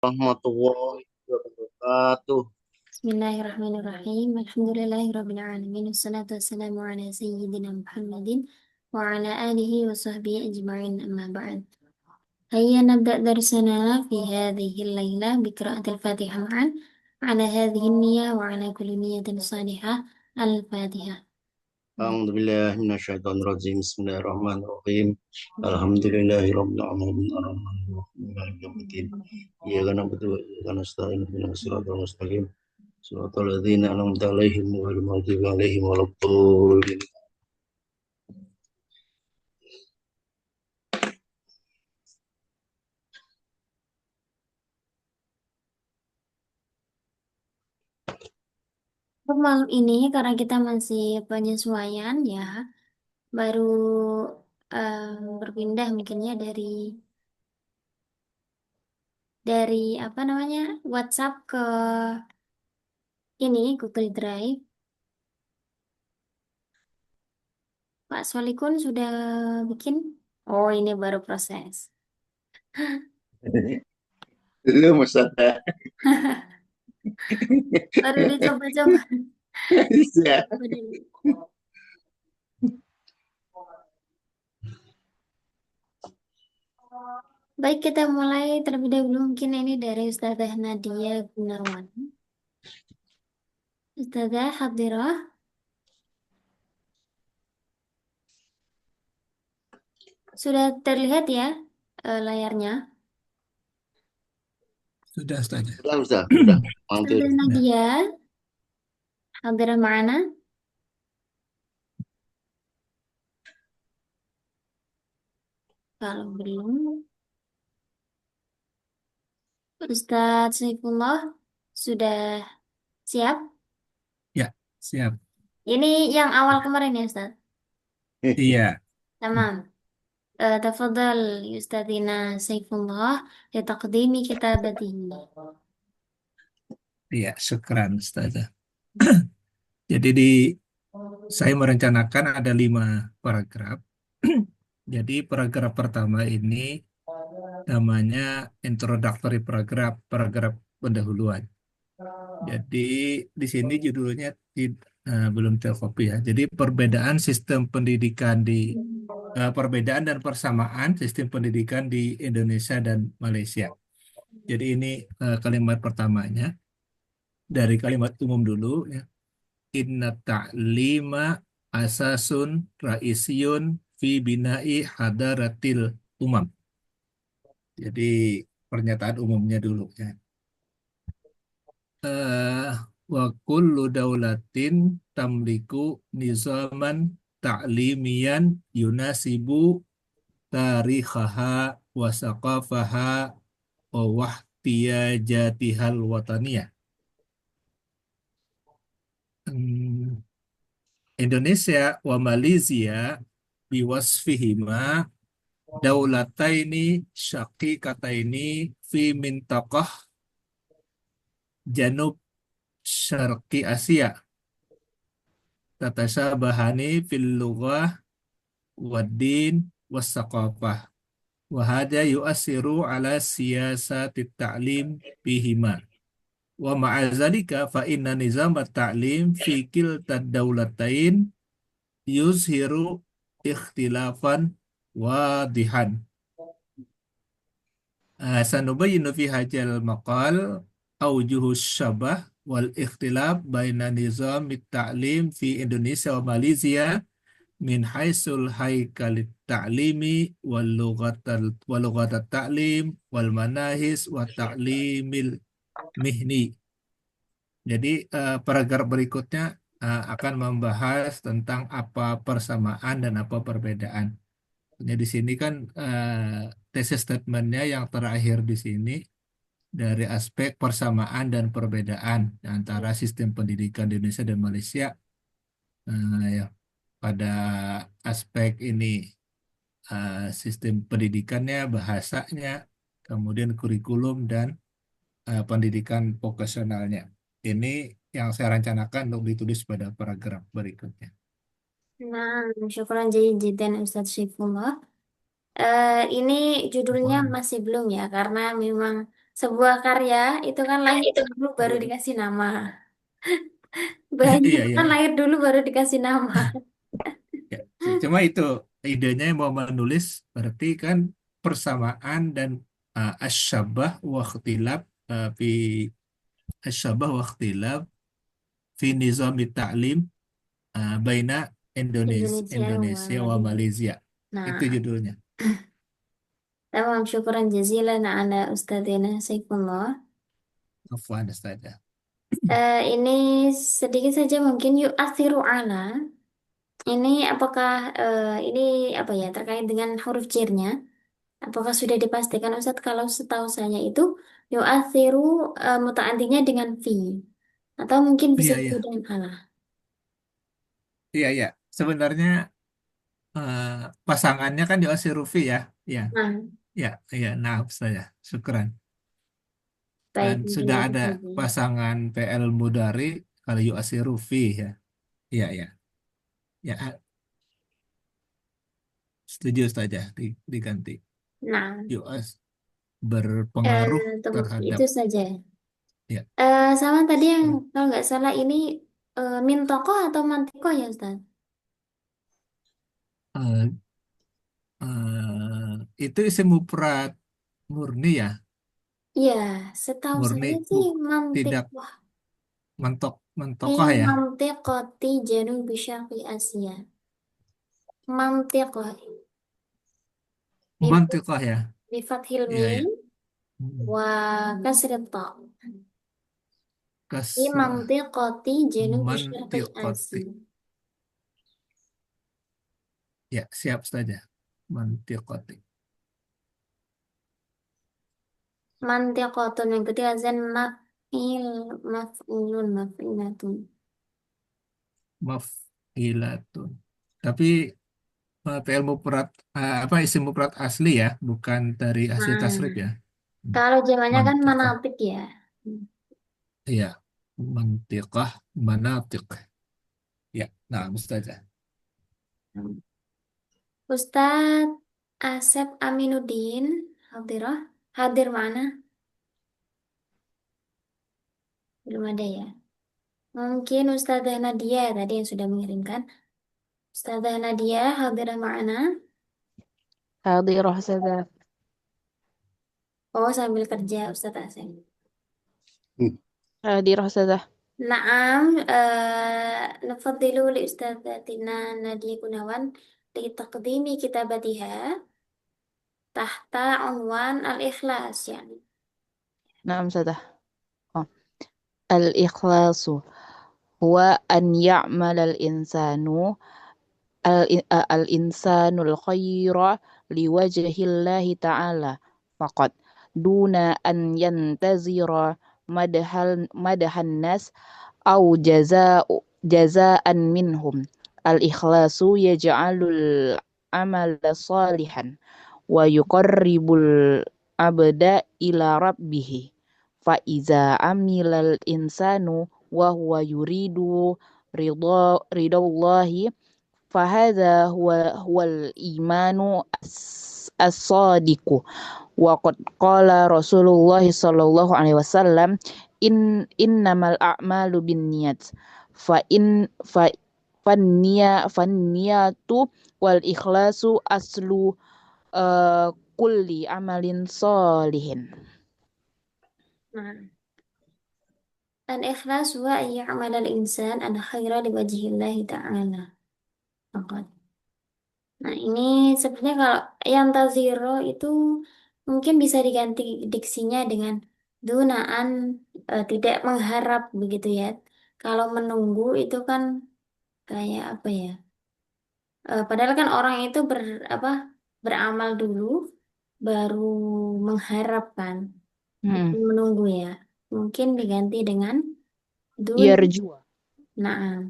Warahmatullahi wabarakatuh. Bismillahirrahmanirrahim. Alhamdulillahirrabbilalamin. Wassalatu wassalamu ala sayyidina Muhammadin wa ala alihi wa sahbihi ajma'in amma ba'd. Hayya nabda darsana fi hadhihi al-lailah bi qira'atil Fatihah ma'an ala hadhihi an-niyyah wa ala kulli niyyatin salihah. Al-Fatihah. A'udzu billahi minasyaitonir rajim. Bismillahirrahmanirrahim. Alhamdulillahirabbil alamin arrahmanir rahim maliki yaumiddin. Iyyaka na'budu wa iyyaka nasta'in ihdinas siratal mustaqim. Shiratal ladzina an'amta 'alaihim ghairil maghdubi 'alaihim waladdallin. Untuk malam ini karena kita masih penyesuaian ya, baru berpindah mungkinnya dari apa namanya WhatsApp ke ini Google Drive. Pak Solikun sudah bikin? Oh, ini baru proses. Lu Mustafa. Baru dicoba-coba. Bisa. Coba dulu. Baik, kita mulai terlebih dahulu. Mungkin ini dari Ustazah Nadia Gunawan. Ustazah Hadirah, sudah terlihat ya layarnya? Sudah saja. Sudah. Mampir. Ustazah Nadia, Hadirah mana? Kalau belum, Ustadz Saifullah sudah siap? Ya, siap. Ini yang awal kemarin ya, Ustadz? Iya, Tamam. تفضل أستاذنا سيف الله لتقديم كتابته. iya, syukran Ustazah. Jadi saya merencanakan ada 5 paragraf. Jadi paragraf pertama ini namanya introductory paragraf, paragraf pendahuluan. Jadi di sini judulnya belum tercopy ya. Jadi perbedaan dan persamaan sistem pendidikan di Indonesia dan Malaysia. Jadi ini kalimat pertamanya dari kalimat umum dulu ya. Inna ta'lima asasun ra'isyun fi bina'i hadaratil umam. Jadi pernyataan umumnya dulu ya. Eh, wa kullu daulatin tamliku nizaman ta'limiyan yunasibu tarikhaha wa saqafaha wa wahtiyajatihal wataniyah. Hmm, Indonesia wa Malaysia biwasfihima daulataini syaqiqataini fi mintaqah Janub Syarqi Asia tatasabahani fil lughah wad din was saqafah wa hadha yu'assiru ala siyasatit ta'lim bihima wa ma'a zalika fa inna nizam at-ta'lim fi kiltad daulatain yuzhiru ikhtilafan wadihan. Sanubayyinu fi hajal maqal aujuhus syabah wal ikhtilaf baina nizam at-ta'lim fi Indonesia wa Malaysia min haisul haikalit ta'limi wal lughatat ta'lim wal manahis wa ta'limil mihni. Jadi paragraf berikutnya akan membahas tentang apa persamaan dan apa perbedaan. Jadi di sini kan tesis statementnya yang terakhir di sini dari aspek persamaan dan perbedaan antara sistem pendidikan di Indonesia dan Malaysia. Ya, pada aspek ini sistem pendidikannya, bahasanya, kemudian kurikulum dan pendidikan vokasionalnya. Ini yang saya rencanakan untuk ditulis pada paragraf berikutnya. Nah, syukran jazidan Ustadz Saifullah. Ini judulnya masih belum ya, karena memang Sebuah karya itu kan lahir dulu baru Hmm. dikasih nama. Banyak Iya, iya. kan lahir dulu baru dikasih nama. Ya. Cuma itu idenya yang mau menulis berarti kan persamaan dan asyabah wa ikhtilaf fi asyabah wa ikhtilaf fi nizam ta'lim baina Indonesia Indonesia wa Mali. Malaysia. Itu Nah, judulnya. tamam syukran jazilan ala Ustadzina Saifullah. Afwan saja. Ini sedikit saja mungkin yuk akhiru ala. Ini apakah ini apa ya terkait dengan huruf jernya? Apakah sudah dipastikan Ustadz kalau setahu saya itu yu'athiru mutaantinya dengan fi atau mungkin bisa Iya, juga iya. dengan ala. Iya, iya. Sebenarnya eh, pasangannya kan di Rufi ya. Ya, Nah, ya, ya. Nah, saya. Syukran. baik Dan mungkin sudah itu ada saja. pasangan PL Mudari kalau Rufi ya. Iya, iya. Ya, setuju saja diganti. Nah, US berpengaruh itu terhadap saja. ya. Sama tadi yang kalau nggak salah ini mintoko atau mantiko ya Ustaz? eh, itu isim mufrad murni ya, Iya, setahu murni saya bu sih mantik. tidak Wah, fi mentokoh ya, mantiqoti Janubi Syarqi Asia. Mantiqah mentokoh ya, bifathil ya mim ya. Hmm. wa kasrit ta. Fi Kasrah mantiqati Janubi Syarqi mantiqati, Asia. ya siap saja, mantiqati. Mantiqatun yang ketiga zan maf'il maf'ulun maf'ilatun. Maf'ilatun, tapi PL mufrad apa isim mufrad asli ya, bukan dari hasil tasrif Nah, ya. Hmm. kalau zamannya kan Mantiqah, manatik ya. iya, mantiqah, manatik. Ya, nah, saja. Ustadz Asep Aminuddin Hadirah hadir mana? Belum ada ya. Mungkin Ustazah Nadia tadi yang sudah mengirimkan. Ustazah Nadia hadirah mana? حاضرة أستاذة. Oh sambil kerja Ustadz Asep. Hmm. حاضرة أستاذة. Naam, nafadilu li Ustazatina Nadia Gunawan di taqdimi kitabatiha tahta unwan al-ikhlas yani. نعم أستاذة. آه. الإخلاص هو أن يعمل الإنسان الخير لوجه الله تعالى فقط دون أن ينتظر مدح الناس أو جزاء منهم. الإخلاص يجعل العمل صالحا ويقرب العبد إلى ربه. فإذا عمل الإنسان وهو يريد رضا الله فهذا هو الإيمان الصادق. وقد قال رسول الله صلى الله عليه وسلم إنما الأعمال بالنيات فالنية والإخلاص أصل كل عمل صالح. Nah, al-ikhlas wa ya'mal al-insan al-khaira li wajhillahi ta'ala. Faqat. Nah, ini sebenarnya kalau yang taziro itu mungkin bisa diganti diksinya dengan dunaan tidak mengharap begitu ya. Kalau menunggu itu kan kayak apa ya? Padahal kan orang itu apa beramal dulu baru mengharapkan Hmm. menunggu ya. Mungkin diganti dengan dun. Yarju, Nah,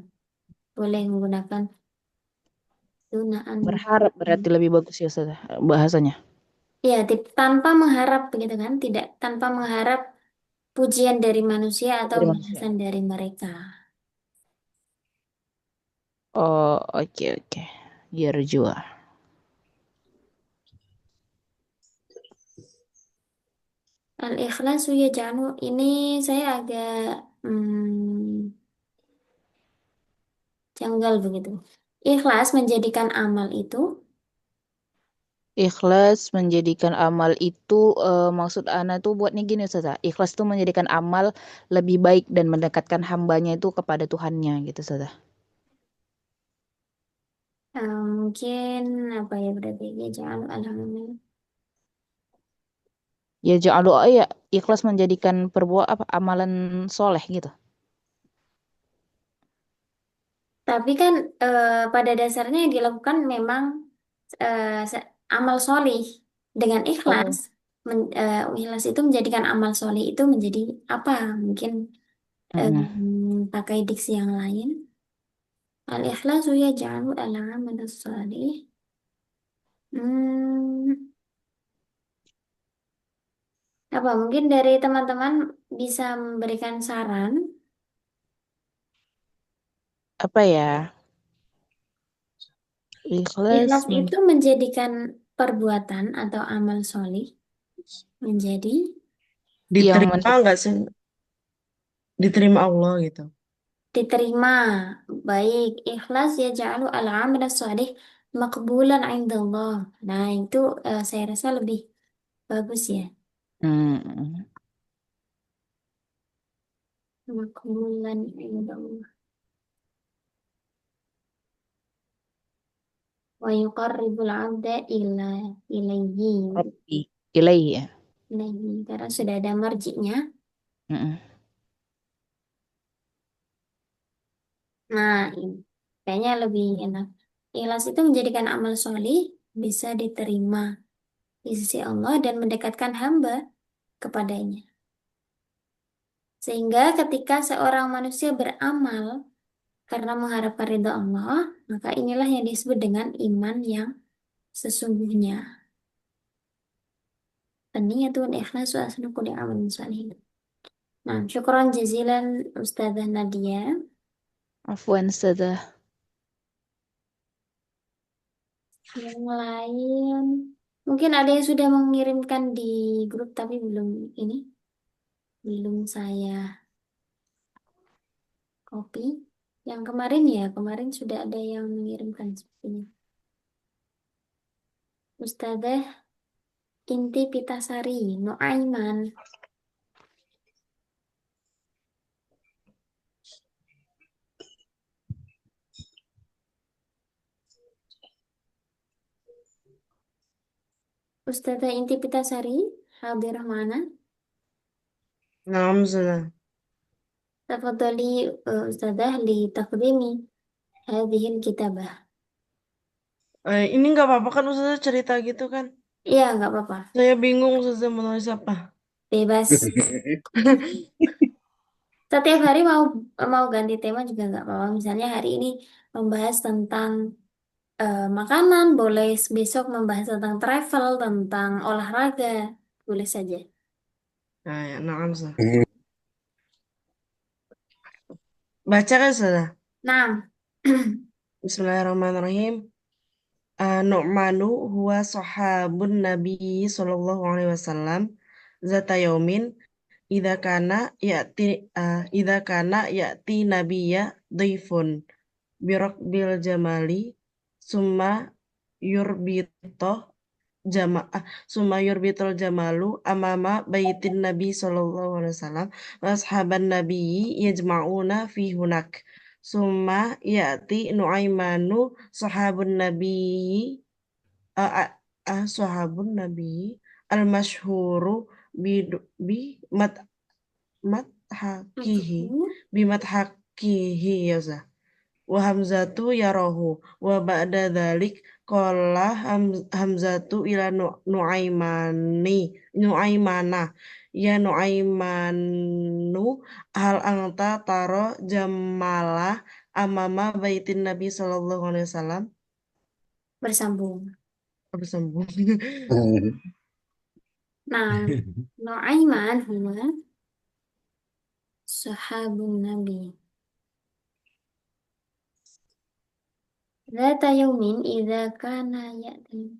boleh menggunakan dunaan. berharap berarti lebih bagus ya Ustazah, bahasanya. Ya, tanpa mengharap begitu kan? Tidak tanpa mengharap pujian dari manusia atau Dari manusia. balasan dari mereka. Oh, oke oke. Yarju. Al-ikhlasu yaj'alu, ini saya agak janggal begitu. Ikhlas menjadikan amal itu Ikhlas menjadikan amal itu maksud Ana tuh buatnya gini Ustazah. Ikhlas tuh menjadikan amal lebih baik dan mendekatkan hambanya itu kepada Tuhannya gitu Ustazah. mungkin apa ya, berarti yaj'alu al-amal. Ya ja'alu ya ikhlas menjadikan perbuat apa amalan soleh gitu. Tapi kan pada dasarnya yang dilakukan memang amal solih dengan ikhlas. Oh. Ikhlas itu menjadikan amal solih itu menjadi apa? Mungkin Mm-mm. pakai diksi yang lain. Al-ikhlasu yaj'alu al-amal solih. Hmm, apa mungkin dari teman-teman bisa memberikan saran? Apa ya? Ikhlas Ikhlas itu menjadikan perbuatan atau amal solih menjadi yang Diterima nggak sih? Diterima Allah gitu. diterima. Baik, ikhlas ya ja'alu al-amal solih makbulan indallah. Nah, itu saya rasa lebih bagus ya. Mm. Makbulan indallah. Wa yuqarribul abda ilaihi. Rabbi ilaihi ya. Ilaihi. Karena sudah ada marjinya. Mm-mm. Nah, ini kayaknya lebih enak. Ikhlas itu menjadikan amal solih bisa diterima di sisi Allah dan mendekatkan hamba kepadanya. Sehingga ketika seorang manusia beramal karena mengharapkan ridha Allah, maka inilah yang disebut dengan iman yang sesungguhnya. Niyatun ikhlasu aslu kulli amalin salih. Nah, syukran jazilan Ustazah Nadia. Afwan Ustazah. Yang lain, mungkin ada yang sudah mengirimkan di grup tapi belum saya copy. Yang kemarin ya, kemarin sudah ada yang mengirimkan sepertinya. Ustazah Inti Pitasari, Nuaiman. Ustazah Inti Pitasari, hadir mana? Naam, Ustazah. Tafadhali Ustazah li taqdimi hadhil kitabah. Ini nggak apa-apa kan Ustazah cerita gitu kan? Iya, nggak apa-apa. Saya bingung Ustazah mau nulis apa. Bebas. Setiap hari mau mau ganti tema juga nggak apa-apa. Misalnya hari ini membahas tentang makanan, boleh besok membahas tentang travel, tentang olahraga, boleh saja. Nah, ya, naam, Ustazah. Baca kan Ustazah? Nah, Bismillahirrahmanirrahim. Nu'manu huwa sahabun Nabi sallallahu alaihi wasallam zata yaumin idza kana ya'ti nabiyya dhaifun bil jamali summa yurbito jamaah summa yurbitul jamalu amama baitin nabi sallallahu alaihi wasallam wa ashaban nabiyyi yajma'una fi hunak summa ya'ti nu'aimanu sahabun nabiyyi a- a- sahabun nabiyyi al masyhuru bi bi mat mat hakihi bi mat hakihi ya Zah. Wa Hamzatu yarahu wa ba'da dzalik qala Hamzatu ila Nuaimana ya Nuaimanu hal anta taro jamala amama baitin Nabi sallallahu alaihi wasallam bersambung. apa sambung. Nah, Nuaiman huwa sahabun Nabi. Zata yaumin idza kana ya'ti.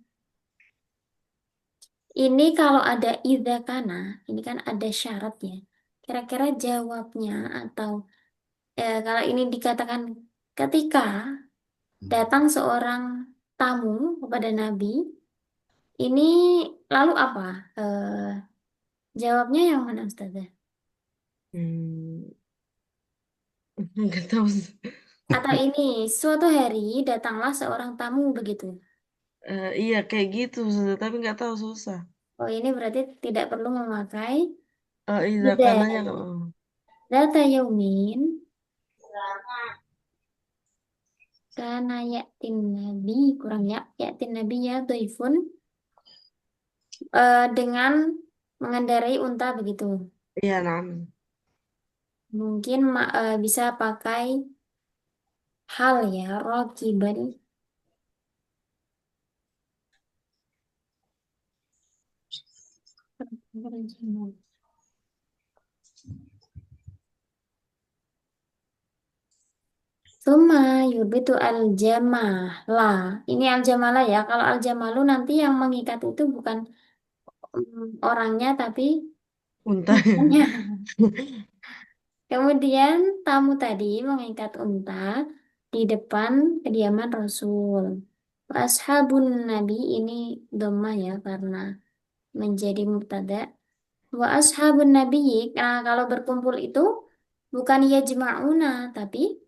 Ini kalau ada idza kana, ini kan ada syarat ya. Kira-kira jawabnya atau kalau ini dikatakan ketika datang seorang tamu kepada Nabi, ini lalu apa? Jawabnya yang mana Ustazah? Hmm, nggak tahu. Atau ini suatu hari datanglah seorang tamu begitu. Iya kayak gitu, Ustazah, tapi nggak tahu susah. Oh ini berarti tidak perlu memakai Iya idza. kanannya nggak. Data yaumin kana ya'tin nabi kurang ya ya'tin nabi ya dhaifun dengan mengendarai unta begitu. Iya, nah. Mungkin bisa pakai hal ya rakiban. Suma yurbitu al-jamala. Ini al-jamala ya. Kalau al-jamalu nanti yang mengikat itu bukan orangnya tapi Unta. untanya. Kemudian tamu tadi mengikat unta di depan kediaman Rasul. Ashabun Nabi ini dhammah ya karena menjadi mubtada. Wa ashabun Nabi, nah kalau berkumpul itu bukan yajma'una tapi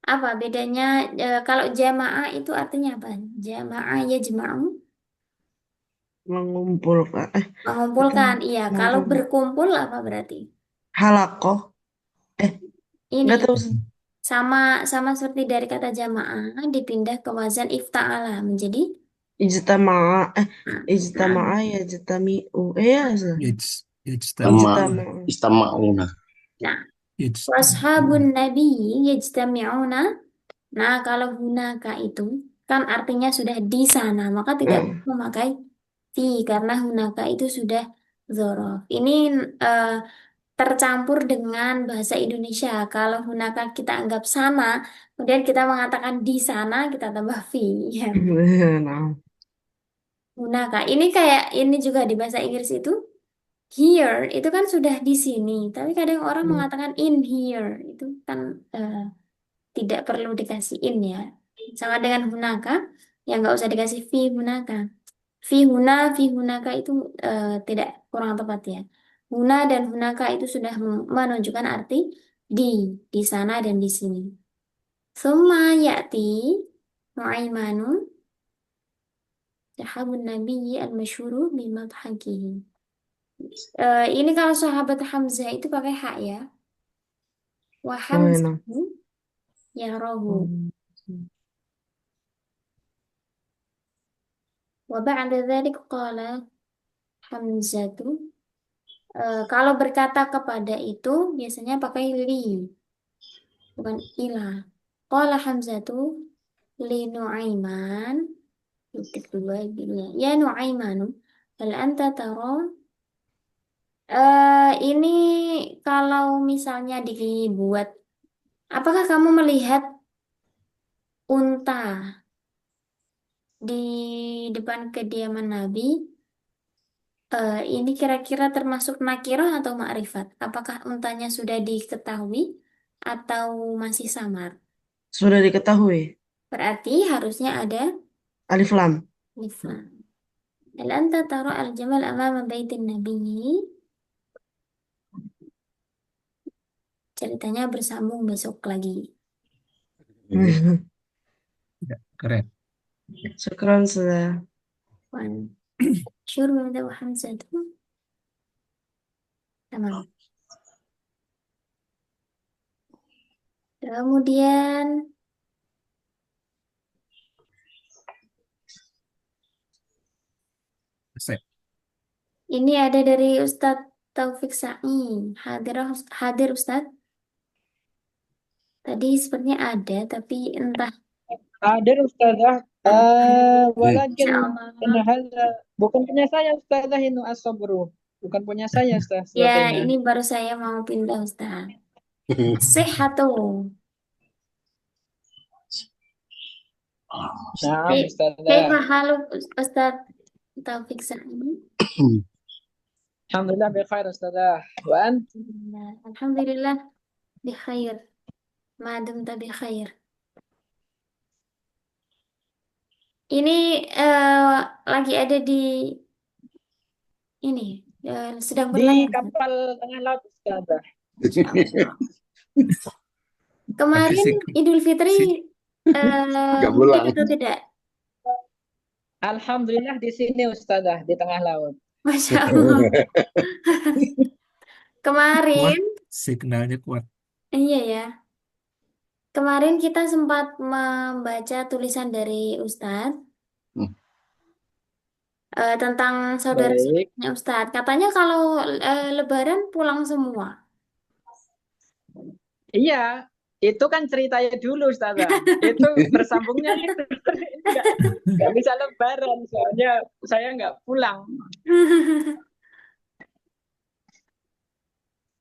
apa bedanya kalau jamaah itu artinya apa? Jamaah yajma'u Mengumpulkan. Itu mengumpulkan. Iya, kalau mengumpulkan. berkumpul apa berarti? Halakoh. Ini Nggak tahu. sama sama seperti dari kata jamaah dipindah ke wazan ifta'ala menjadi Ijtama'a. nah, Ijtama'a ya jtami'u. Ya, Ustazah. Ijtama, Ijtama'a. Istama'una. nah ijtama. washabun nabi yajtami'una. Nah, kalau hunaka itu kan artinya sudah di sana, maka tidak Eh, perlu memakai fi karena hunaka itu sudah zorof. Ini eh, tercampur dengan bahasa Indonesia. Kalau hunaka kita anggap sana, kemudian kita mengatakan di sana, kita tambah fi. Ya. Nah. Hunaka. Ini kayak ini juga di bahasa Inggris itu here itu kan sudah di sini, tapi kadang orang mengatakan in here itu kan tidak perlu dikasih in ya. Sama dengan hunaka, yang nggak usah dikasih fi hunaka. Fi hunaka itu tidak kurang tepat ya. Huna dan hunaka itu sudah menunjukkan arti di, di sana dan di sini. Summa ya'ti Nu'aimanu sahabun nabiyyi al-masyhuru bimadhakihi. Ini kalau sahabat Hamzah itu pakai hak ya. Wa Nah. Hamzatu yarahu. Wa ba'da dzalik qala Hamzatu. Kalau berkata kepada itu biasanya pakai li, bukan ila. Qala Hamzatu li Nu'aiman. Titik dua gini. Ya Nu'aimanu. Hal anta tara. Ini kalau misalnya dibuat, apakah kamu melihat unta di depan kediaman Nabi? Ini kira-kira termasuk nakirah atau ma'rifat? Apakah untanya sudah diketahui atau masih samar? Sudah diketahui. Berarti harusnya ada Alif lam. alif lam. Hal anta tara al-jamal amama baitin nabiyyi. Ceritanya bersambung besok lagi. Ya, keren. Syukran, Ustazah. Wan syur wa hamzatu. Tamam. Kemudian Selesai. ini ada dari Ustadz Taufik Sa'i. Hadir, hadir Ustadz. Tadi sepertinya ada, tapi entah. Hadir Ustazah. Walakin Insya Allah. inna hadza bukan punya saya Ustazah ini as-sabru. Bukan punya saya Ustaz Ya, sebetulnya. ini baru saya mau pindah Ustadz. Sehatu. Naam, كيف Ustazah. حالك أستاذ توفيق سعيد؟ Alhamdulillah bikhair Ustazah. Wa ant? الحمد لله بخير ما دمت بخير. Ini lagi ada di ini sedang Di berlayar. kapal tengah laut Ustazah. Masya Allah. Kemarin Sik- Idul Fitri sik- Nggak mudik pulang. atau tidak? Alhamdulillah di sini Ustazah, di tengah laut. Masya Allah. kuat, Kemarin, signalnya kuat. iya ya. Kemarin kita sempat membaca tulisan dari Ustadz Hmm. tentang saudara Baik. sepupunya Ustadz. Katanya kalau Lebaran pulang semua. Iya, itu kan ceritanya dulu Ustazah. Itu bersambungnya itu. Nggak bisa lebaran, soalnya saya nggak pulang.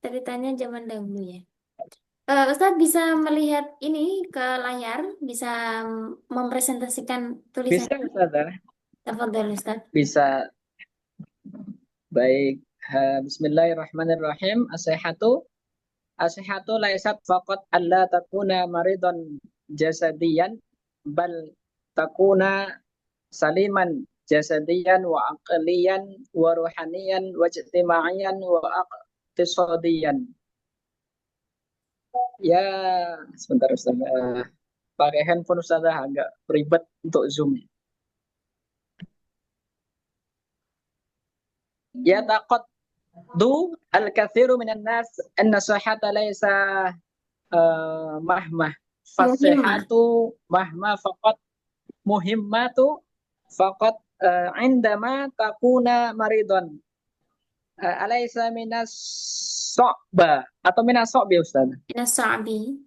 Ceritanya zaman dahulu ya. Ustadz bisa melihat ini ke layar, bisa mempresentasikan tulisan. Bisa Ustazah, Tafadhol Ustadz. bisa. Baik. Bismillahirrahmanirrahim. As-sihhatu laysat faqat alla takuna maridan jasadiyan bal takuna saliman jasadiyan wa aqliyan wa ruhaniyan wa ijtimaiyan wa iqtisadiyan. Ya, sebentar Ustaz. Pakai handphone Ustazah agak ribet untuk Zoom. Ya taqaddu al-katsiru minan nas anna sihhata laysa mahmah Muhimmah. fasihatu mahma faqat muhimmatu faqat indama takuna maridon alaysa minas so'ba atau minas so'bi Ustaz. Minas sa'bi.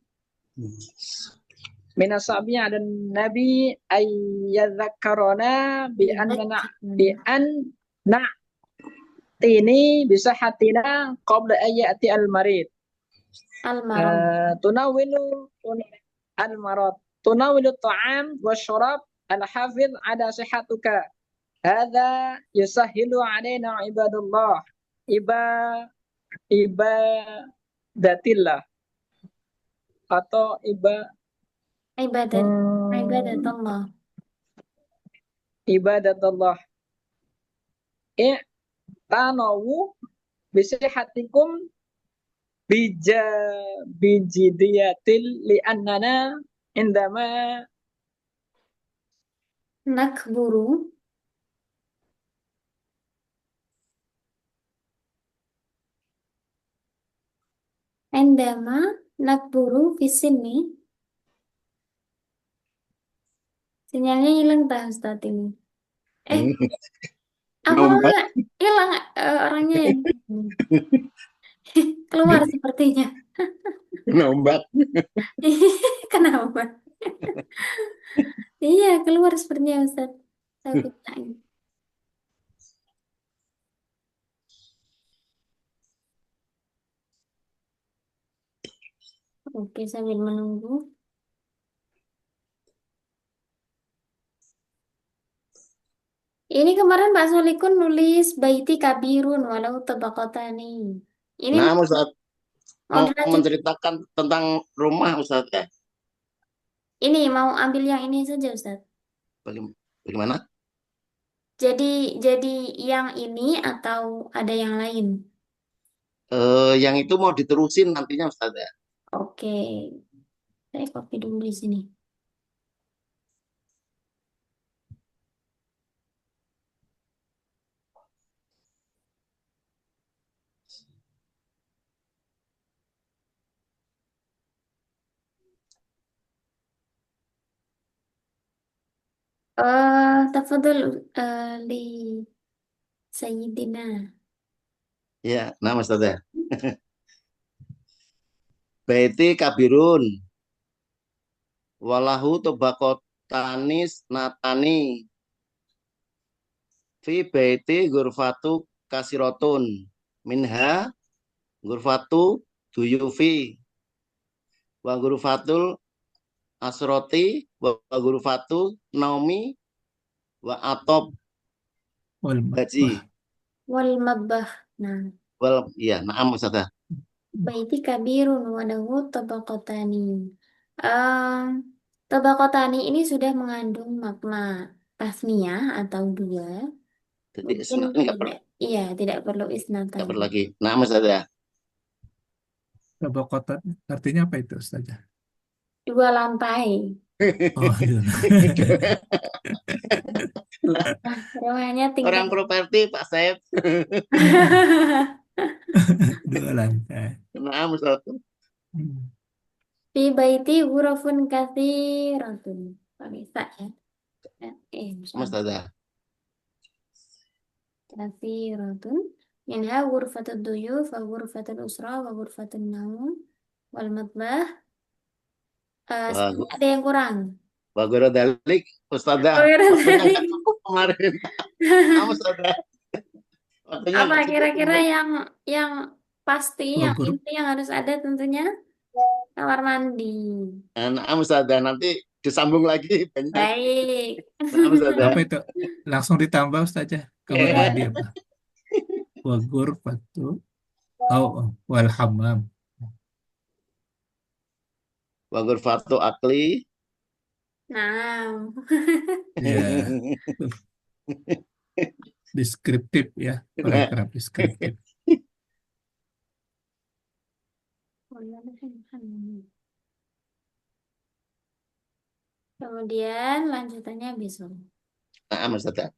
Minas so'bi ada Nabi ayyadzakarona bi an ini bisa hatina qabla ayati al-marid. Al-marad. Tunawilu al-marad. Tunawilu ta'am wa syarab al-hafidh ada sihatuka. Hadza yusahhilu alaina ibadallah. Ibadatillah atau Ibadat. Ibadat Allah. ibadatullah. Tanawu bisihatikum bijidiyatil li'annana indama Nakburu. Endama nakburu fisini. Sinyalnya hilang tak Ustadz ini. Apa Nombat. hilang orangnya yang keluar sepertinya. Nombat. Kenapa? Iya, keluar sepertinya Ustadz. Taufik Said. Oke, sambil menunggu. Ini kemarin Pak Solikun nulis baiti kabirun walau tabaqatani. Ini Nah, Ustaz mau mau dilanjut. menceritakan tentang rumah Ustaz ya. Ini mau ambil yang ini saja Ustadz. Bagaimana? Jadi yang ini atau ada yang lain? Yang itu mau diterusin nantinya Ustaz ya. Oke. Saya copy dulu di sini. Tafadhol li Sayyidina. Ya, nah Ustaz ya. Baiti kabirun walahu tanis natani fi baiti gurfatu kasirotun minha gurfatu duyufi wa gurfatul asroti wa ghurfatu naumi wa atop wal haji Wal mabbah. Nah, wal iya na'am Ustazah. baiti kabirun wa lahu tabaqatani. Um, tabaqatani ini sudah mengandung makna tasniyah atau dua. Jadi Mungkin ini nggak tidak, iya, tidak perlu isnad tadi. perlu lagi na'am Ustazah. tabaqatan artinya apa itu Ustazah? Dua lantai. Oh, iya. Rumahnya tingkat. Orang properti Pak Saib. Dua lantai. Na'am Ustazah. Hmm. Fi baiti ghurafun katsiratun. Kok bisa ya? Salah. Ustazah. Katsiratun. Minha ghurfatud duyuf wa ghurfatul usra wa ghurfatun naum wal matbah. Wah, Ada yang kurang. Bagoro Dalik, Ustazah. Oh, kira Waktunya tadi. nggak cukup kemarin. Na'am Ustazah. Waktunya Apa nggak cukup kira-kira kemarin. yang pasti, yang Bagus. inti yang harus ada tentunya kamar mandi. Na'am Ustazah. Nanti disambung lagi banyak. Baik. Na'am Ustazah. Apa itu? Langsung ditambah Ustazah. Kamar mandi apa? Wa ghurfatu wal hammam. Wa ghurfatu akli. Nah, Ya, deskriptif ya, paragraf deskriptif. kemudian lanjutannya besok. Na'am Ustazah.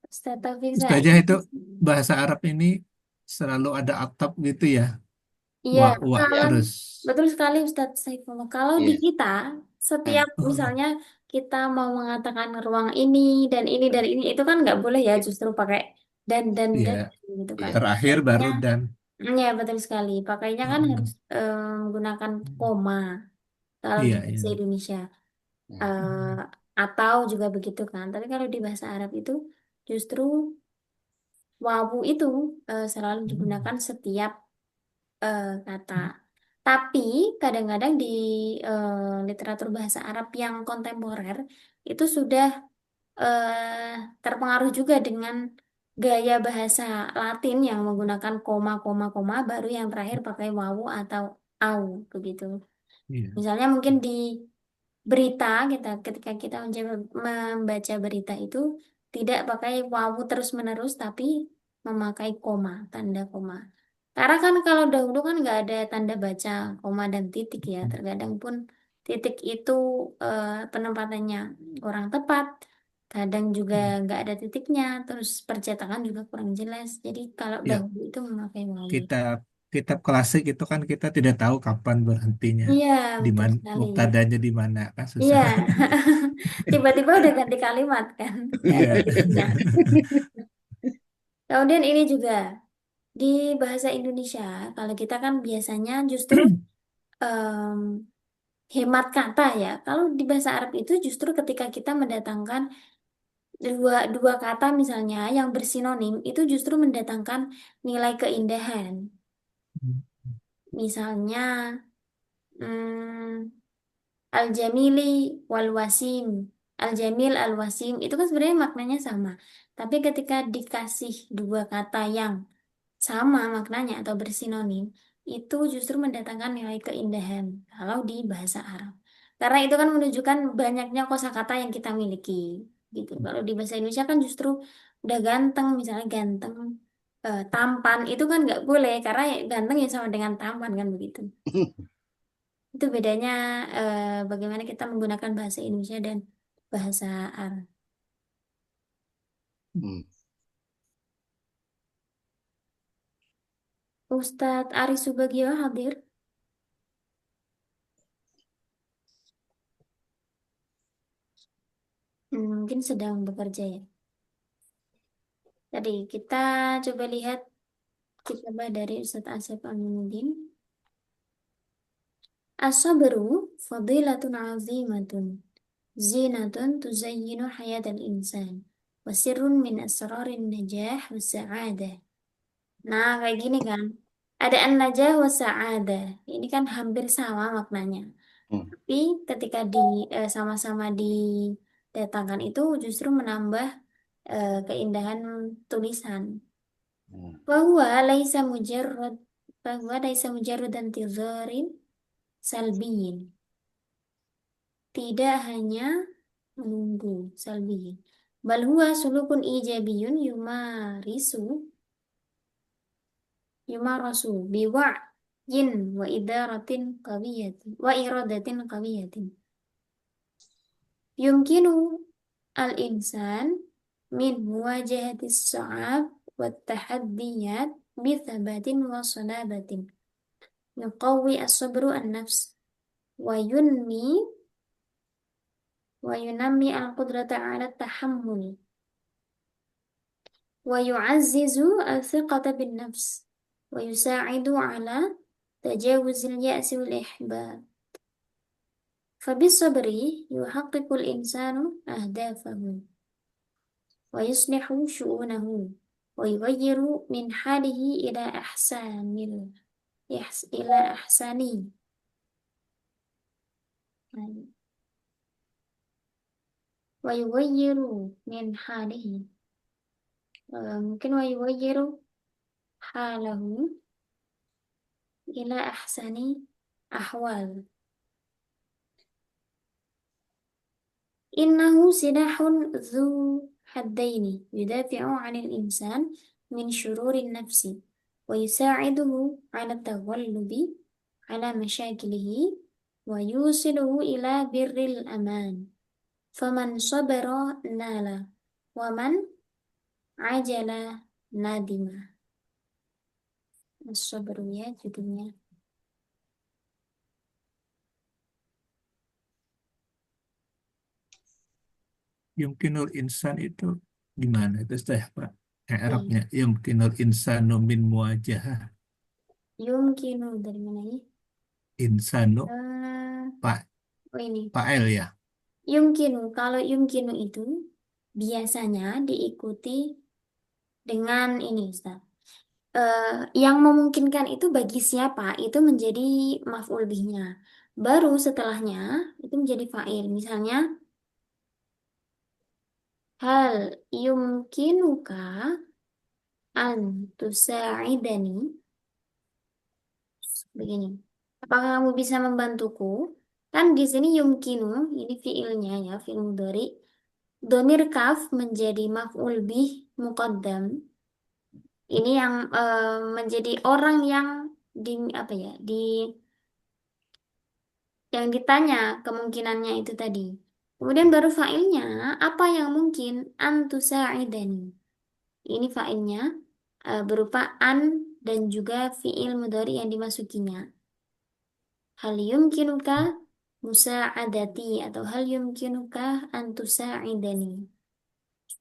Ustaz Taufik Ustazah Said. itu bahasa Arab ini selalu ada atap gitu ya. Iya, Wah kalau terus. betul sekali Ustadz Saifullah. Kalau di Iya. kita, setiap misalnya kita mau mengatakan ruang ini dan ini, itu kan nggak boleh ya justru pakai dan Iya, gitu kan. terakhir baru Pakainya, dan. ya betul sekali. Pakainya kan harus menggunakan koma kalau di Iya, bahasa iya. Indonesia. Eh, atau juga begitu kan. Tapi kalau di bahasa Arab itu justru wawu itu selalu digunakan setiap kata. Tapi kadang-kadang di literatur bahasa Arab yang kontemporer itu sudah terpengaruh juga dengan gaya bahasa Latin yang menggunakan koma, koma, koma, baru yang terakhir pakai wawu atau au begitu. Iya. Misalnya mungkin di berita kita ketika kita membaca berita itu tidak pakai wawu terus-menerus tapi memakai koma, tanda koma. Karena kan kalau dahulu kan nggak ada tanda baca koma dan titik ya. Terkadang pun titik itu penempatannya kurang tepat. Kadang juga nggak ada titiknya. Terus percetakan juga kurang jelas. Jadi kalau Ya, dahulu itu memakai wawu. kitab kitab klasik itu kan kita tidak tahu kapan berhentinya, Iya, di betul mana sekali. muktadanya di mana kan Iya, susah. tiba-tiba udah ganti kalimat kan, nggak ada Iya. titiknya. Kemudian ini juga di bahasa Indonesia, kalau kita kan biasanya justru em, hemat kata ya. Kalau di bahasa Arab itu justru ketika kita mendatangkan dua dua kata misalnya yang bersinonim itu justru mendatangkan nilai keindahan. Misalnya hmm, Al-Jamili wal Wasim. Al-Jamil Al-Wasim itu kan sebenarnya maknanya sama. Tapi ketika dikasih dua kata yang sama maknanya atau bersinonim, itu justru mendatangkan nilai keindahan kalau di bahasa Arab. Karena itu kan menunjukkan banyaknya kosakata yang kita miliki. Gitu. Kalau di bahasa Indonesia kan justru udah ganteng, misalnya ganteng, tampan itu kan nggak boleh karena ya ganteng ya sama dengan tampan kan begitu. Itu bedanya bagaimana kita menggunakan bahasa Indonesia dan bahasa Arab. Hmm. Ustadz Aris Subagio hadir. Mungkin sedang bekerja ya. Tadi kita coba lihat kitabah dari Ustadz Asep Aminuddin. As-sabru fadilatun azimatun. Zinatun tuzayyinu hayatal insan. Wasirun min asrarin najah wa sa'adah. Nah, kayak gini kan. Ada an-najah wa sa'adah. Ini kan hampir sama maknanya. Hmm. Tapi ketika sama-sama didatangkan itu justru menambah keindahan tulisan. Bahwa laisa mujarradan tizarin salbiyin. Tidak hanya menunggu salbiyin. Bal huwa sulukun ijabiyun yumarasu biwa'yin wa iradatin qawiyatin. Yumkinu al-insan min muwajahatis sa'ab wa tahaddiyat bithabatin wa salabatin. Yuqawwi as-sabru an-nafs wa yunammi al-qudrata 'ala at-tahammul wa yu'azzizu al-thiqata bin-nafs wa yusa'idu 'ala tajawuzil ya'si wal-ihbab. Fabis-sabri yuhaqqiqul insanu ahdafahu wa yuslihu syu'unahu wa yughayyiru min halihi ila ahsani. Wa yughayyiru min halihi. Mungkin wa yughayyiru halahu ila ahsani ahwal. Innahu silahun dzu haddaini yudafi'u 'anil insan min syururin nafsi wa yusa'iduhu 'ala taghallubi 'ala masyakilihi wa yusiluhu ila birril aman. Faman sabara nala wa man ajala nadima. As-sabru ya judulnya. Yumkinul insan itu gimana? Itu saya Pak. Arabnya Iya. yumkinul insanu min muwajahah. Yumkinu dari mana ini? Insanu Pak Oh ini. Fa'il ya. Yumkinu, kalau yumkinu itu biasanya diikuti dengan ini Ustaz. Yang memungkinkan itu bagi siapa? Itu menjadi maf'ul bihnya. Baru setelahnya itu menjadi fa'il. Misalnya hal yumkinuka an tusa'idani. Begini. Apakah kamu bisa membantuku? Kan di sini yumkinu, ini fiilnya ya, fiil mudhari. Domir kaf menjadi maf'ul bih muqaddam. Ini yang menjadi orang yang yang ditanya kemungkinannya itu tadi. Kemudian baru fa'ilnya, apa yang mungkin? Antusa'idani. Ini fa'ilnya berupa an dan juga fiil mudhari yang dimasukinya. Hal yumkinuka musa'adati atau hal yumkinuka antusa'idani.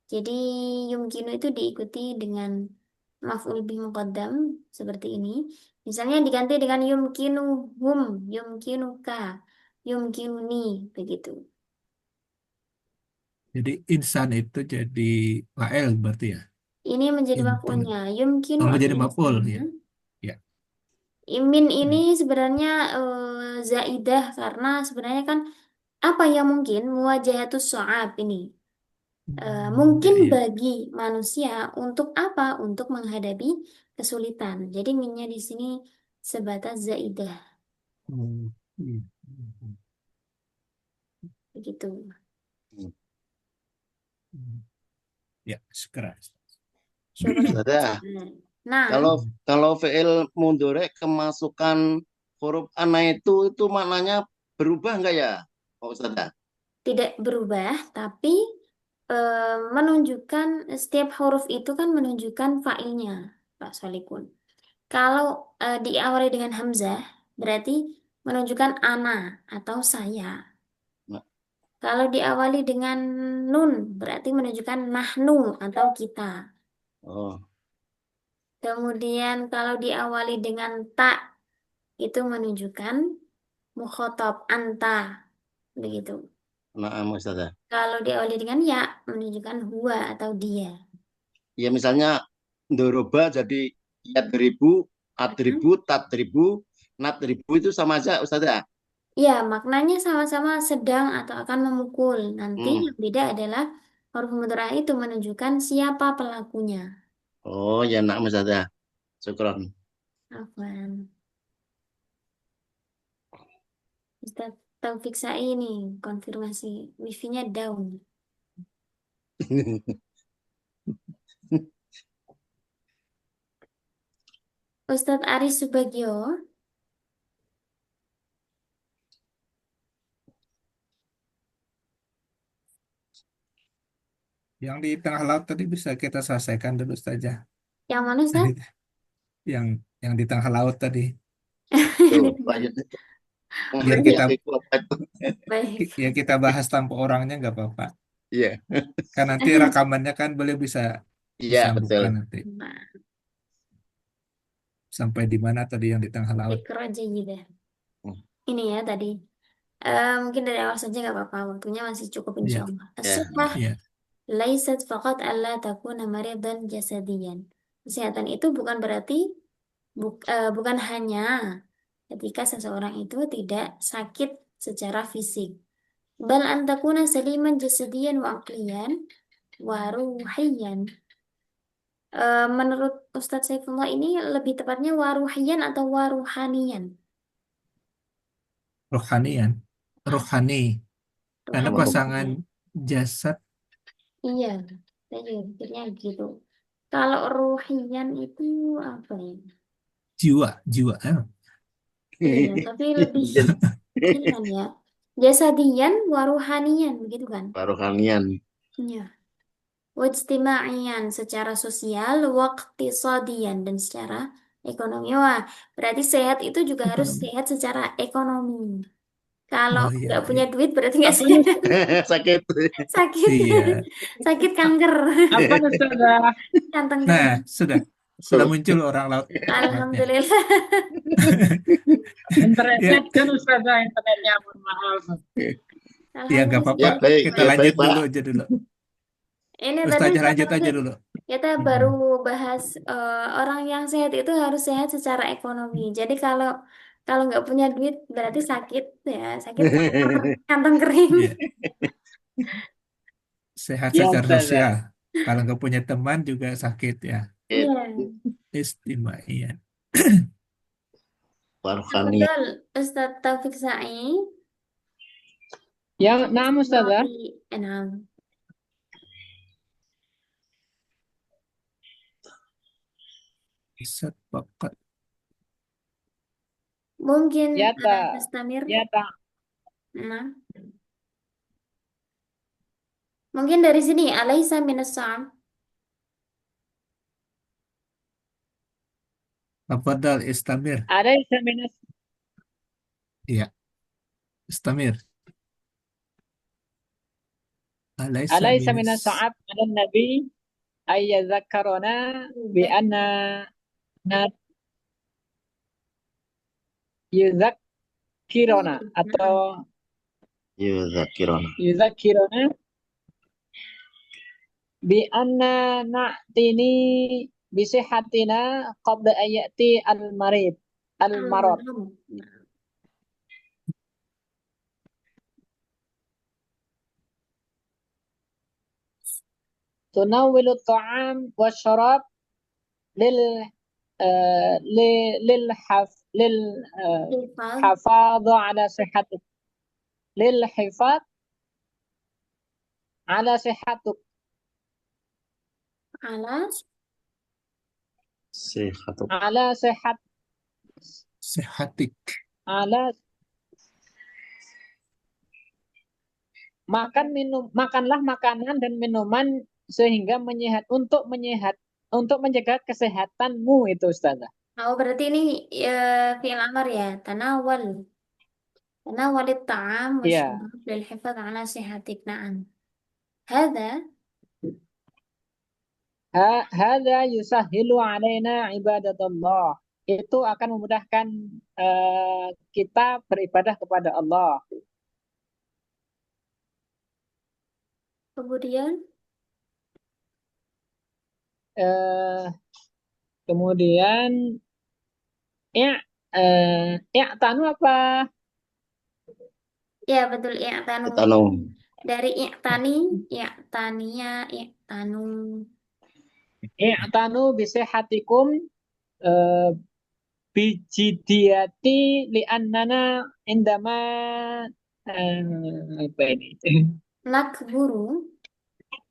Jadi yumkinu itu diikuti dengan maf'ul bih muqaddam seperti ini. Misalnya diganti dengan yumkinuhum, yumkinuka, yumkinuni, begitu. Jadi insan itu jadi fa'il berarti ya. Ini menjadi Yumkinu. maf'ulnya. Yumkinu Menjadi al-insanu. maf'ul ya. Ya. Min ini sebenarnya zaidah karena sebenarnya kan apa yang mungkin muwajahatus so'ab ini. Mungkin Iya. bagi manusia untuk apa? Untuk menghadapi kesulitan. Jadi minnya di sini sebatas zaidah Iya. begitu. Ya, sekarang. Syukur. Ustazah, Nah, kalau fi'il mudhari kemasukan huruf ana itu maknanya berubah enggak ya, Pak Ustazah? tidak berubah, tapi menunjukkan setiap huruf itu kan menunjukkan fa'ilnya, Pak Solikun. Kalau diawali dengan hamzah, berarti menunjukkan ana atau saya. Nah. Kalau diawali dengan nun, berarti menunjukkan nahnu atau kita. Oh, Kemudian kalau diawali dengan ta, itu menunjukkan mukhotob anta, begitu. nah Ustazah. Kalau diawali dengan ya, menunjukkan huwa atau dia. Ya misalnya ndoroba jadi yadribu, adribu, tadribu, nadribu itu sama aja Ustazah. Ya, maknanya sama-sama sedang atau akan memukul. Nanti Hmm. yang beda adalah huruf mudhari itu menunjukkan siapa pelakunya. Oh, ya nak Ustazah. Syukron. Afwan. Ustaz Taufik Sa'i ini konfirmasi wifi-nya down. Ustadz Aris Subagio, Yang di tengah laut tadi bisa kita selesaikan dulu saja. yang mana Ustaz? Yang di tengah laut tadi. Tuh, lanjut. Biar Yang kita itu apa itu? Baik. ya kita bahas tanpa orangnya nggak apa-apa. Iya, Kan nanti rekamannya kan boleh bisa iya betul. disambungkan nanti. Nah, Sampai di mana tadi yang di tengah laut? Ikra Jayyidah. Hmm. Ini ya tadi. Mungkin dari awal saja nggak apa-apa. Waktunya masih cukup insya Ya, Allah. Ya. As-sihah ya. laisat faqat alla takuna maridan jasadiyan. Kesehatan itu bukan berarti bukan hanya ketika seseorang itu tidak sakit secara fisik. Bal an takuna saliman jasadiyan wa aqliyan wa ruhiyan. Menurut Ustadz Saifullah ini lebih tepatnya waruhiyan atau waruhanian? Rohanian, rohani. Karena Rohani. pasangan jasad Iya, saya juga pikirnya gitu. Kalau ruhiyan itu apa ya? jiwa, jiwa. Iya, tapi lebih ini kan ya. Jasadian, waruhanian, begitu kan? Rohanian. Iya. Wajtimaian secara sosial, waqtisadian dan secara ekonomi. Wah, berarti sehat itu juga harus Ekonomi. sehat secara ekonomi. Kalau Oh iya, nggak punya iya. duit berarti nggak Apa nih? sehat. Sakit. Sakit. Iya. Sakit kanker. Apa nih Ustazah? Kantong Nah, kering. sudah muncul orang lautnya. Alhamdulillah. Internet Ya, kan Ustazah, internetnya mohon maaf. ya nggak apa-apa. Ya Alhamdulillah. baik, Kita ya lanjut baik Pak. dulu aja dulu. Ini tadi Ustazah lanjut aja dulu. kita Mm-mm. baru bahas orang yang sehat itu harus sehat secara ekonomi. Jadi kalau kalau nggak punya duit berarti sakit ya, sakit kanker, kantong kering. Iya. Sehat Ya secara Ustazah. sosial. Kalau nggak punya teman juga sakit ya. Iya. Istimaian. Rohanian. Betul, Ustadz Taufik Sa'i. Ya, nah Ustazah. Enam. Sepakat. Mungkin Ya ta. Tastamir. Ya ta. Nah. Mungkin dari sini alaisa minas sa'am. Tafadhal istamir. Ada seminar. Iya, istamir. Alaysa Alaysa minas. minas sa'ab ada Nabi ayyadzakarona bi anna nat yudzakirona atau Yuzakiron. yudzakirona bi anna na'tini bisihatina qabla ayati al-marid al-marad tunawwilu ta'am wa syarab lil lil haf lil Hifal hafadha ala sihatik lil hifad ala sihatuk alas Sehat. ala sihat Sehatik. ala makanlah makanan dan minuman sehingga untuk menjaga kesehatanmu itu Ustazah. Oh, berarti ini fi'il amar ya. Tanawal. Tanawal ta'am wa Iya. syarab lil hifadz ala sihatik. Na'am. Hadza Hadza yusahhilu alaina ibadatullah. Itu akan memudahkan kita beribadah kepada Allah. kemudian Eh, kemudian ya tanu apa? Ya, betul. I'tanu. I'tanu. Dari i'tani, i'taniya, i'tanu. i'tanu bisihatikum eh, bijidiyati li'annana indama apa ini? Nakburu.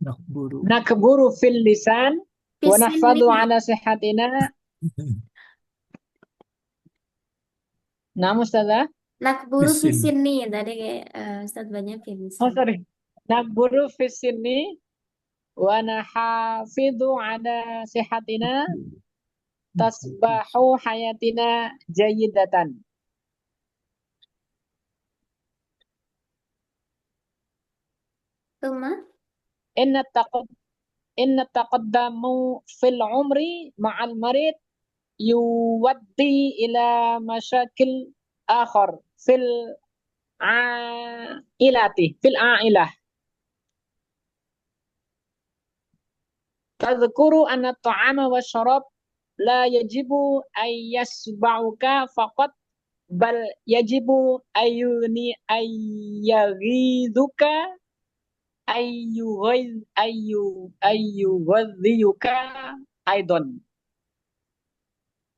Nakburu. Nakburu fil lisan wa nahfadhu Fisinni. ala sihatina. Nah, Ustazah. Nakburu Bisin. fisinni. Tadi kayak Ustadz banyak Oh, fisin. sorry. Nakburu fis sini wa nahafidhu ala sihatina tasbahu hayatina jayyidatan. Tuma. Inna taqad inna taqaddamu fil umri ma'al marid yuwaddi ila masyakil akhar fil a'ilah. Tadhkuru anna ta'ama wa syarab la yajibu ay yasba'uka faqat bal yajibu ayyaghiduka ayyughadhiyuka aidan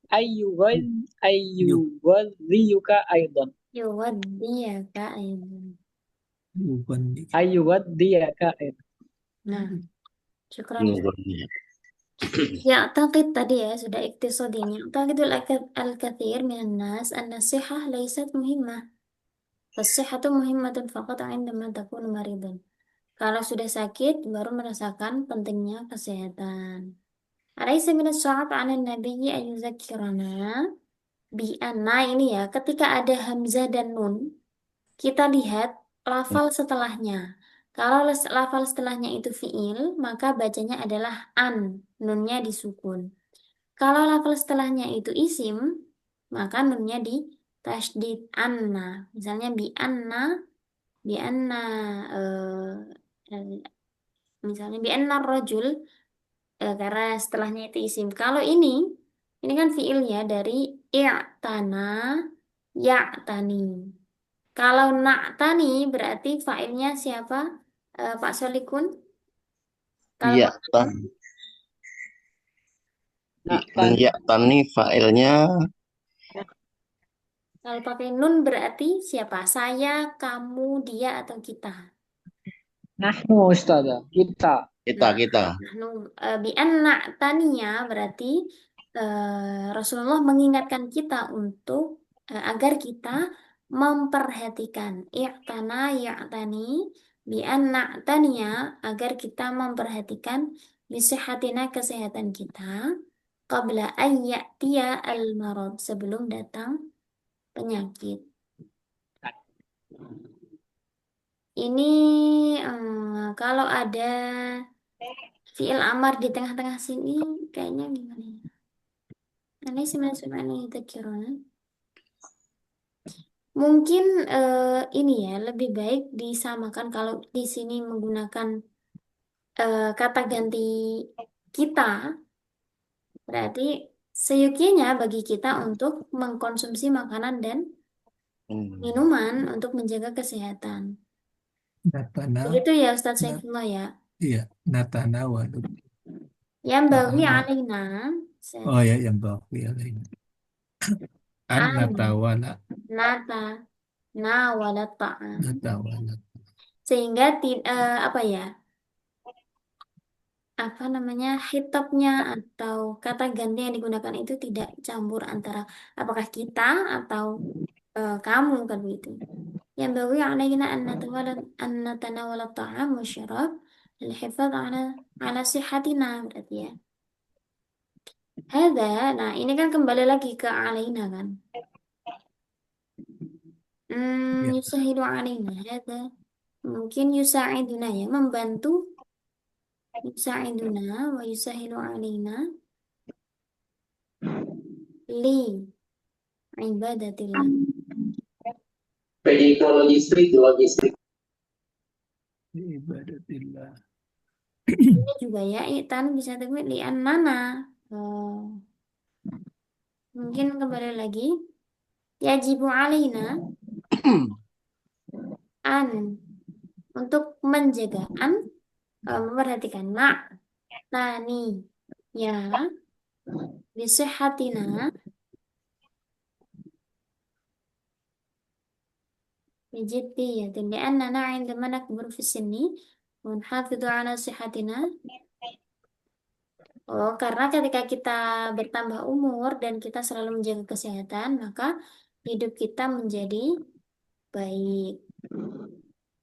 ayyughadhiyuka aidan Yuwaddiyaka aydan. Bukan. ayyughadhiyaka aidan. Nah, syukran. Nurunnya. يعتقد tadi ya sudah اقتصادي يعتقد الكثير من الناس أن الصحة ليست مهمة فالصحة مهمة فقط عندما تكون مريضا kalau sudah sakit baru merasakan pentingnya kesehatan أليس من الصعب على النبي أن يذكرنا بأن ini ya ketika ada hamzah dan nun kita lihat lafal setelahnya. Kalau lafal setelahnya itu fiil, maka bacanya adalah an, nunnya disukun. Kalau lafal setelahnya itu isim, maka nunnya di tasydid anna. Misalnya bi anna, misalnya bi anna rajul, karena setelahnya itu isim. Kalau ini kan fiilnya dari i'tana, ya'tani. Kalau na'tani berarti failnya siapa? Pak Solikun? Kalau Iya, pakai dan ya tani failnya kalau pakai nun berarti siapa? Saya, kamu, dia atau kita? Nahnu Ustazah, kita. kita. Bi na'taniya berarti Rasulullah mengingatkan kita untuk agar kita memperhatikan i'tana ya'tani bi na'taniya agar kita memperhatikan bisihatina kesehatan kita qabla an ya'tiya al-marad sebelum datang penyakit. Ini kalau ada fiil amar di tengah-tengah sini kayaknya gimana ya? Ini sebenarnya dzakiruna. Mungkin ini ya lebih baik disamakan kalau di sini menggunakan kata ganti kita berarti seyogyanya bagi kita untuk mengkonsumsi makanan dan minuman untuk menjaga kesehatan. Natana. Begitu ya Ustadz Saifullah ya. Iya, natana waduh. Yang bagi Ta'ama. alina Oh ya, yang bagi alaina. An natawala. nata nawala ta'am. Natawala. Sehingga apa ya? Apa namanya? Hitopnya atau kata ganti yang digunakan itu tidak campur antara apakah kita atau kamu kan begitu. Yang bagi alaina an natanawala ta'am wa syarab lilhifadz ala sihatina berarti ya. Nah ini kan kembali lagi ke alaina kan. Ya. Yusahidu alaina hadza mungkin yusa'iduna ya membantu yusa'iduna wa yusahidu alaina li ibadatillah. Logistik. Ibadatillah. Ini juga ya i'tan bisa terbit li annana. Mungkin kembali lagi yajibu alaina an. Untuk menjaga an, memperhatikan nani ya bisihatina بجدية لأننا عندما نكبر في السن ونحافظ على صحتنا. Oh, karena ketika kita bertambah umur dan kita selalu menjaga kesehatan, maka hidup kita menjadi baik.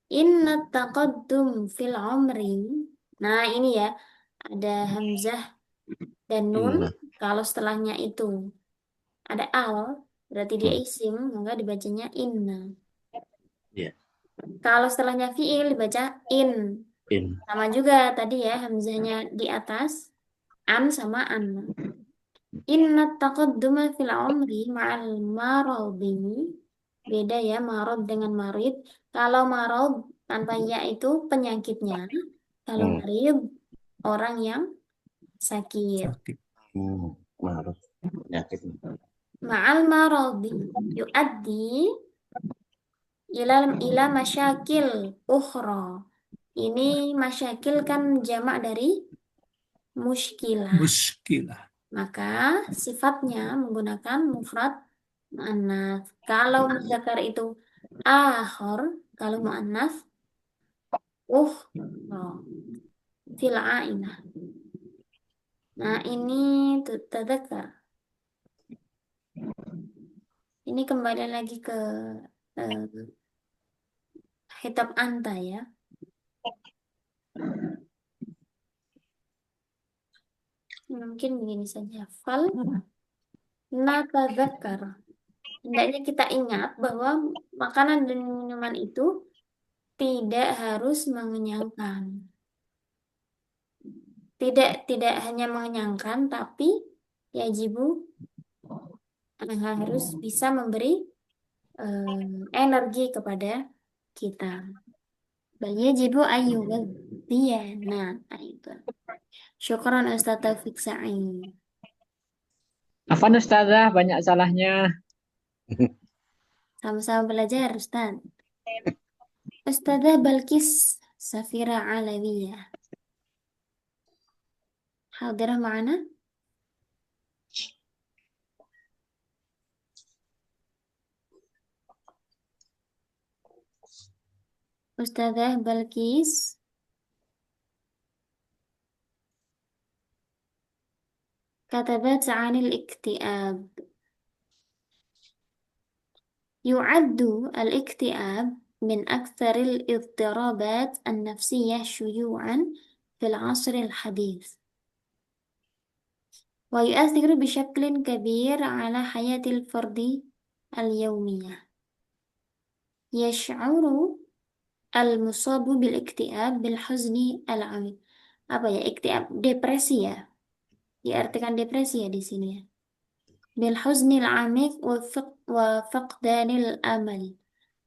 Inna taqaddum fil umri. Nah, ini ya, ada hamzah dan nun. Inna. Kalau setelahnya itu ada al, berarti dia Hmm. isim, maka dibacanya inna. Ya. Kalau setelahnya fiil dibaca in. In. Sama juga tadi ya, hamzahnya di atas, an sama an. Inna taqadduma fil umri ma'al maradi. Beda ya, marad dengan marid. Kalau marad tanpa ya itu penyakitnya. Kalau Hmm. marid orang yang sakit. Sakit. Marah. Penyakit. Ma'al maradi yuaddi ila masyakil ukhra. Ini masyakil kan jamak dari muskilah. Muskilah. Maka sifatnya menggunakan mufrad mu'annas. Kalau muzakkar itu akhor, kalau mu'annas fil ainah. Nah, ini tadzakar. Ini kembali lagi ke khitab anta ya. Mungkin begini saja. Fal natadzakar. Hendaknya kita ingat bahwa makanan dan minuman itu tidak harus mengenyangkan. Tidak hanya mengenyangkan, tapi yajibu harus bisa memberi energi kepada kita. Bal yajibu ayyughadhiyana. Nah, itu. Syukran Ustaz Taufik Sa'id. Afan Ustazah, banyak salahnya. Sama-sama belajar, Ustaz. Ustazah Balkis Safira Alawiyah. Hadirah ma'ana? Ustazah Balkis كتبت عن الاكتئاب. يعد الاكتئاب من أكثر الاضطرابات النفسية شيوعا في العصر الحديث، ويؤثر بشكل كبير على حياة الفرد اليومية. يشعر المصاب بالاكتئاب بالحزن العميق. Apa ya iktiab? Depresi ya. Diartikan depresi ya di sini ya. بالحزن العميق وفقدان الأمل،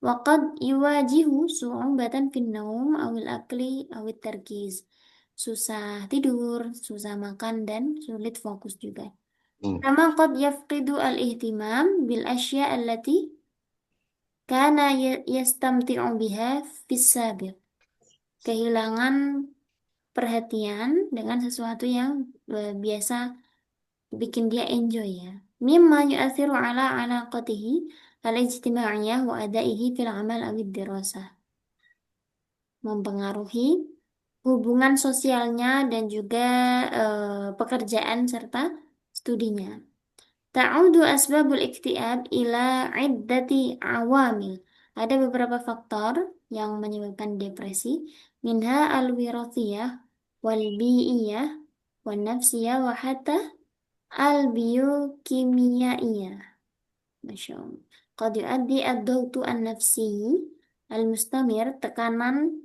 وقد يواجه صعوبة في النوم أو الأكل أو التركيز. Susah tidur, susah makan, dan sulit fokus juga. كما قد يفقد الاهتمام بالأشياء التي كان يستمتع بها في السابق. Kehilangan perhatian dengan sesuatu yang biasa bikin dia enjoy ya. Mimma yu'athiru ala alaqatihi al-ijtimaiyah wa adaihi fil amal aw dirasah. Mempengaruhi hubungan sosialnya dan juga pekerjaan serta studinya. Ta'udu asbabul iktiab ila iddati awamil. Ada beberapa faktor yang menyebabkan depresi. Minha al-wirathiyah wal bi'iyah wal nafsiyah wa hatta al-biokimiaiyah. Masya Allah. Qad yuaddi ad-dawtu an-nafsi al-mustamir, tekanan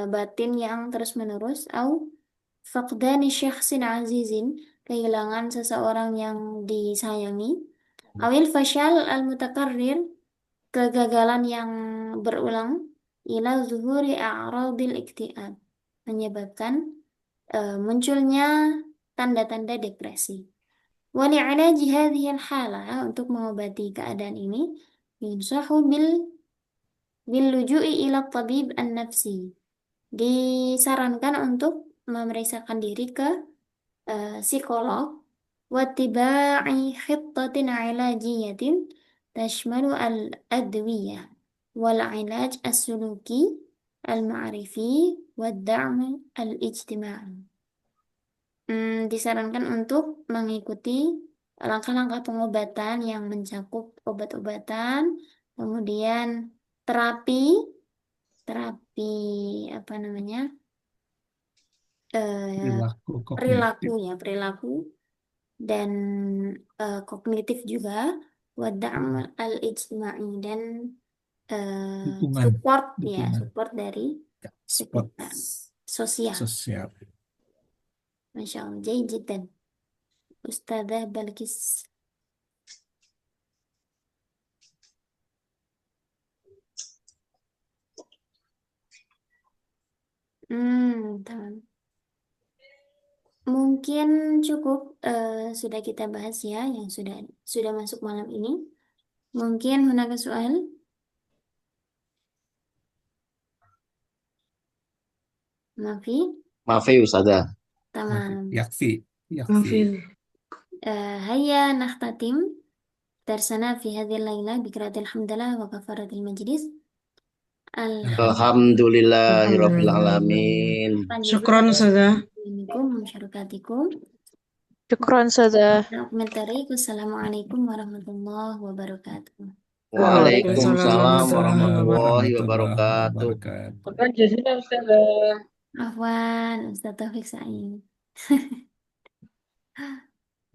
batin yang terus-menerus, au faqdani syakhsin azizin, kehilangan seseorang yang disayangi, awil fashal al-mutakarrir, kegagalan yang berulang, ila zuhuri a'radil iktiab, menyebabkan munculnya tanda-tanda depresi. Wali'alaji hadhihi al-hala, untuk mengobati keadaan ini, yunsahu bil Billuju'i ila tabib an-nafsi. Disarankan untuk memeriksakan diri ke psikolog. Wattiba'i khittatin ilajiyatin tashmalu al-adwiyah wal ilaj as-suluki al-ma'rifi wad-da'm al-ijtima'i. Disarankan untuk mengikuti langkah-langkah pengobatan yang mencakup obat-obatan, kemudian terapi apa namanya, Perilaku perilaku kognitif. ya, perilaku dan kognitif juga, wada'am al-ijtima'i dan Dukungan, support ya, dukungan. support dari Ya, sport sekitar sosial. sosial. Masya Allah, jayyid jiddan. Ustadzah Balkis. Tamam. Mungkin cukup sudah kita bahas ya yang sudah masuk malam ini. Mungkin hunaka soal? Mafi? Maaf ya Ustazah. Tamam. Yakfi, yakfi. Hafid. هيا نختتم درسنا في هذه الليلة بقراءة الحمد لله وكفارة المجلس. Alhamdulillahirabbil alamin. Syukron Ustazah. Assalamualaikum wabarakatuh. Syukron Ustazah. Komentari. Wassalamualaikum warahmatullahi wabarakatuh. Waalaikumsalam warahmatullahi warahmatullahi wabarakatuh. wabarakatuh. Syukran jazilan Ustazah. Afwan, Ustaz Taufik Said.